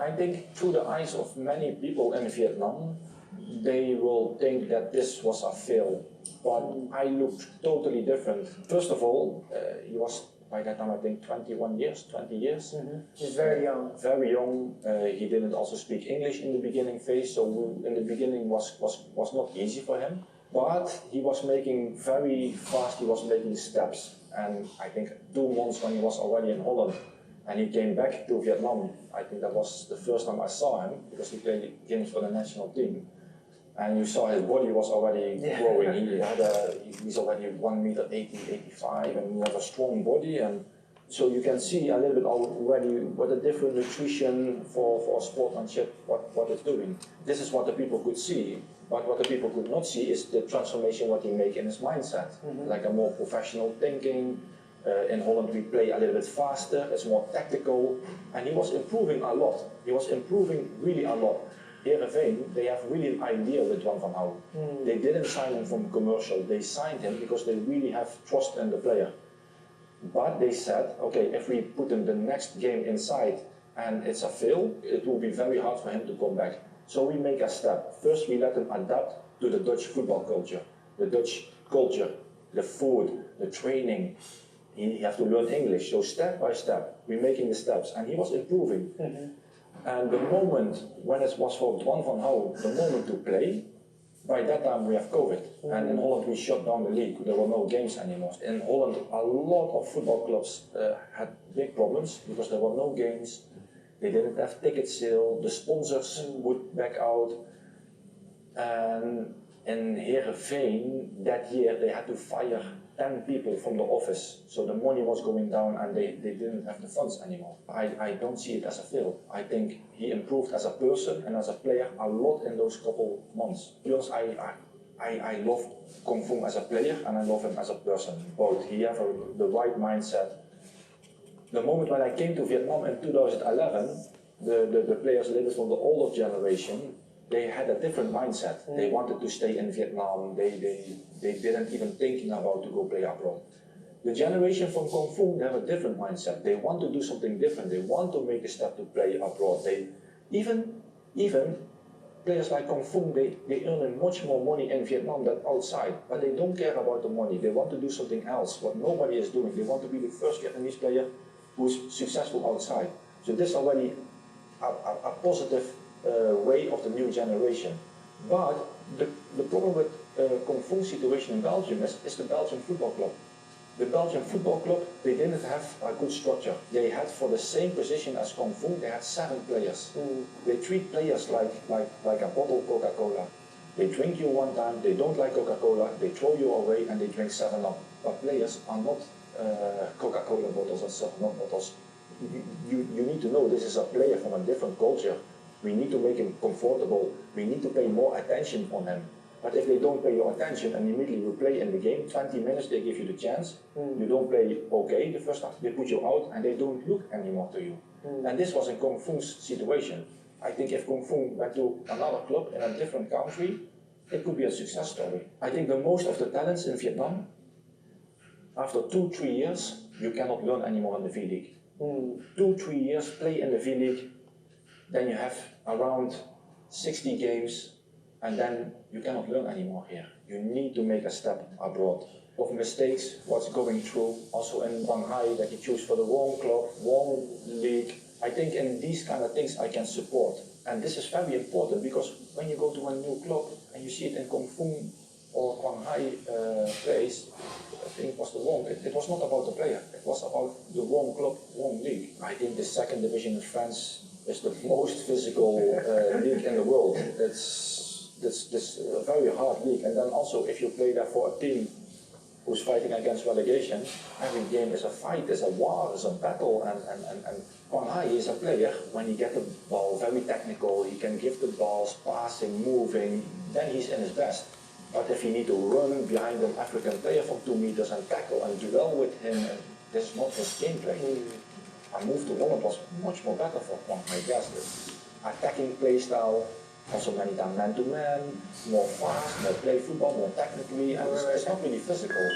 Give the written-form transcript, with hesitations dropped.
I think through the eyes of many people in Vietnam, they will think that this was a fail. But I looked totally different. First of all, he was by that time I think 21 years, 20 years. He's very young. Very young. He didn't also speak English in the beginning phase, so in the beginning was not easy for him. But he was making very fast, he was making steps. And I think 2 months when he was already in Holland, and he came back to Vietnam, I think that was the first time I saw him, because he played games for the national team. And you saw his body was already growing. He's already 1 meter 80, 85, and he has a strong body. And so you can see a little bit already what a different nutrition for sportsmanship, what it's doing. This is what the people could see, but what the people could not see is the transformation what he made in his mindset. Like a more professional thinking. In Holland we play a little bit faster, it's more tactical, and he was improving a lot. He was improving really a lot. Heerenveen, they have really an idea with Đoàn Văn Hậu. They didn't sign him from commercial, they signed him because they really have trust in the player. But they said, okay, if we put him the next game inside and it's a fail, it will be very hard for him to come back. So we make a step. First we let him adapt to the Dutch football culture. The Dutch culture, the food, the training. He has to learn English, so step by step, we're making the steps, and he was improving. And the moment when it was for Đoàn Văn Hậu, the moment to play, by that time we have COVID. And in Holland we shut down the league, there were no games anymore. In Holland a lot of football clubs had big problems because there were no games, they didn't have ticket sale, the sponsors would back out. And in Heerenveen that year they had to fire 10 people from the office, so the money was going down and they didn't have the funds anymore. I don't see it as a fail. I think he improved as a person and as a player a lot in those couple months. Because I love Công Phượng as a player and I love him as a person, both. He has the right mindset. The moment when I came to Vietnam in 2011, the players a little bit from the older generation, they had a different mindset. They wanted to stay in Vietnam. They didn't even thinking about to go play abroad. The generation from Công Phượng, they have a different mindset. They want to do something different. They want to make a step to play abroad. They even players like Công Phượng, they earn much more money in Vietnam than outside, but they don't care about the money. They want to do something else, what nobody is doing. They want to be the first Vietnamese player who's successful outside. So this is already a positive way of the new generation. But the problem with Công Phượng situation in Belgium is the Belgian football club. The Belgian football club, they didn't have a good structure. They had for the same position as Công Phượng, they had 7 players. They treat players like a bottle of Coca-Cola. They drink you one time, they don't like Coca-Cola, they throw you away and they drink 7-Up. But players are not Coca-Cola bottles and 7-Up bottles. You need to know this is a player from a different culture. We need to make him comfortable. We need to pay more attention on him. But if they don't pay your attention and immediately you play in the game, 20 minutes they give you the chance, you don't play okay the first half, they put you out and they don't look anymore to you. And this was in Công Phượng situation. I think if Công Phượng went to another club in a different country, it could be a success story. I think the most of the talents in Vietnam, after 2-3 years, you cannot learn anymore in the V-League. 2-3 years, play in the V-League, then you have around 60 games, and then you cannot learn anymore here. You need to make a step abroad. Of mistakes, what's going through, also in Quang Hải, that he chose for the wrong club, wrong league. I think in these kind of things I can support. And this is very important, because when you go to a new club, and you see it in Công Phượng or Quang Hải place, I think it was the wrong. It was not about the player, it was about the wrong club, wrong league. I think the 2nd division in France is the most physical league in the world. It's a very hard league, and then also if you play there for a team who's fighting against relegation, every game is a fight, is a war, is a battle, and Quang Hải is a player, when he gets the ball, very technical, he can give the balls, passing, moving, then he's in his best. But if you need to run behind an African player from 2 meters and tackle and duel with him, this is not his gameplay. A move to Holland was much more better for Quang Hải, I guess. The attacking play style, also many times man-to-man, more fast, more play football, more technically, and it's not really physical.